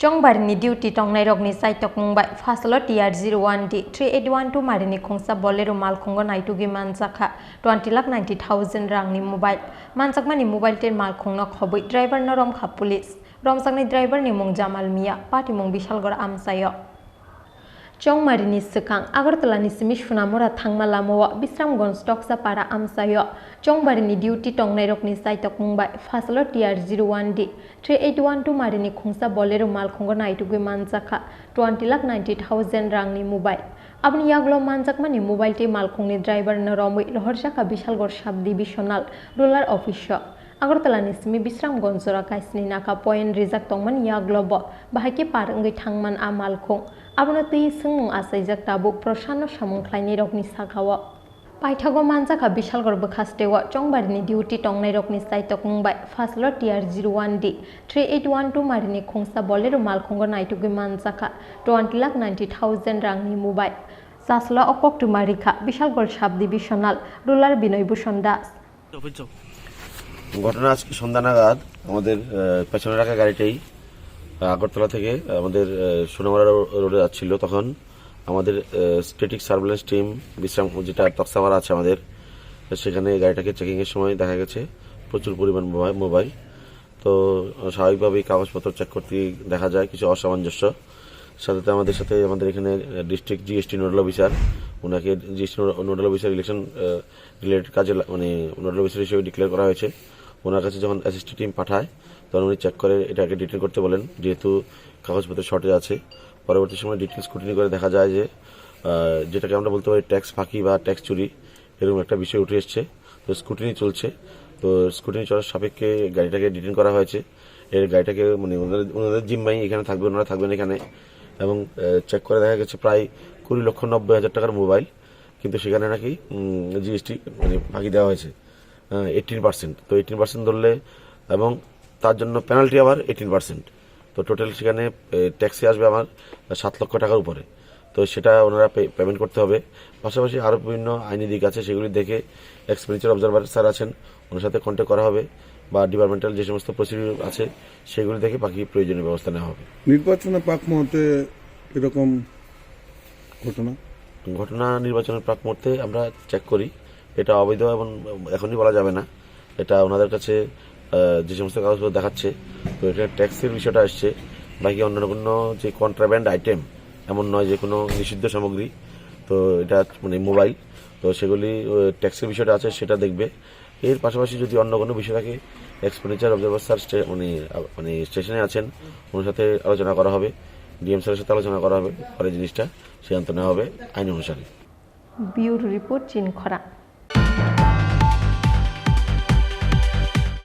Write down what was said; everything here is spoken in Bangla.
Chongbarini duty tongnai rokni saitok mumbai Phasalo TR01D3812 Marini Khungsa Bolero Malkhungo Naitugwi Manjakha 20,90,000 rangni mobile Manjakmani mobile ten Malkhungno khobui driver no romkha police romsakni driver ni mung Jamal Mia party mung Bishalgor amsayo Chongmarini sekang Agartalani simi sunamora thangma lamowa Bisramgonj Toksapara amsayo Chongbarini duty tongnai rokni saitok mumbai Phasalo TR01D3812 Marini Khungsa Bolero Malkhungo Naitugwi Manjakha 20,90,000 rangni mobile Abni yaglo Manjakmani mobile te Malkhungni driver no romui Loharjaka Bishalgor sub divisional rural official Agartalani simi Bisramgonj jora kaisni naka point rijak tongman yaglobo bahaki parangoi thangman a Malkhung Abno tui sungmung asaijak tabuk prosanno samungkhlaini rokni sakhawo Paithago Manjakha Bishalgor bokhastewa Chongbarini duty tongnai rokni saitok mumbai Phasalo TR01D3812 Marini Khungsa Bolero Malkhungo Naitugwi Manjakha 20,90,000 rangni mobile Sasla Okok Tumarikha Bishalgor sub divisional rural Binoy Bhushan Das ঘটনা আজকে সন্ধ্যা নাগাদ আমাদের পেছনে রাখা গাড়িটাই আগরতলা থেকে আমাদের সোনামারা রোডে যাচ্ছিল তখন আমাদের স্ট্যাটিক সার্ভেলেন্স টিম বিশ্রাম যেটা তক্সামারা আছে আমাদের সেখানে গাড়িটাকে চেকিং এর সময় দেখা গেছে প্রচুর পরিমাণ মোবাইল তো স্বাভাবিকভাবেই কাগজপত্র চেক করতে দেখা যায় কিছু অসামঞ্জস্য সাথে আমাদের এখানে ডিস্ট্রিক্ট জিএসটি নোডাল অফিসার ওনাকে GST nodal officer election related কাজে মানে নোডাল অফিসার হিসেবে ডিক্লেয়ার করা হয়েছে ওনার কাছে যখন অ্যাসিস্ট্যান্ট টিম পাঠায় তখন উনি চেক করে এটাকে ডিটেল করতে বলেন যেহেতু কাগজপত্র শর্টেজ আছে পরবর্তী সময় ডিটেল স্ক্রুটিনি করে দেখা যায় যে যেটাকে আমরা বলতে পারি ট্যাক্স ফাঁকি বা ট্যাক্স চুরি এরকম একটা বিষয় উঠে এসছে তো স্ক্রুটিনি চলছে তো স্ক্রুটিনি চলার সাপেক্ষে গাড়িটাকে ডিটেন করা হয়েছে এর গাড়িটাকে মানে ওনাদের জিম্মাই এখানে থাকবে ওনারা থাকবেন এখানে এবং চেক করে দেখা গেছে প্রায় 20,90,000 টাকার মোবাইল কিন্তু সেখানে নাকি জিএসটি মানে ফাঁকি দেওয়া হয়েছে 18% তো 18% ধরলে এবং তার জন্য পেনাল্টি আবার 18% তো টোটাল সেখানে ট্যাক্সি আসবে আমার 7 লক্ষ টাকার উপরে তো সেটা ওনারা পেমেন্ট করতে হবে পাশাপাশি আরও বিভিন্ন আইনি দিক আছে সেগুলি দেখে এক্সপেন্ডিচার অবজারভার স্যার আছেন ওনার সাথে কন্ট্যাক্ট করা হবে বা ডিপার্টমেন্টাল যে সমস্ত প্রসিডিউর আছে সেগুলি দেখে বাকি প্রয়োজনীয় ব্যবস্থা নেওয়া হবে নির্বাচনের প্রাক মুহূর্তে এরকম ঘটনা নির্বাচনের প্রাক মুহূর্তে আমরা চেক করি এটা অবৈধ এবং এখনই বলা যাবে না এটা ওনাদের কাছে যে সমস্ত কাগজপত্র দেখাচ্ছে তো এটা ট্যাক্সের বিষয়টা আসছে বাকি অন্যান্য কোনো যে কন্ট্রাব্যান্ড আইটেম এমন নয় যে কোনো নিষিদ্ধ সামগ্রী তো এটা মানে মোবাইল তো সেগুলি ট্যাক্সের বিষয়টা আছে সেটা দেখবে এর পাশাপাশি যদি অন্য কোনো বিষয় থাকে এক্সপেন্ডিচার অবজারভার স্যার মানে স্টেশনে আছেন ওনার সাথে আলোচনা করা হবে ডিএম স্যারের সাথে আলোচনা করা হবে পরে জিনিসটা সিদ্ধান্ত নেওয়া হবে আইন অনুসারে ব্যুরো রিপোর্ট চিন খরা।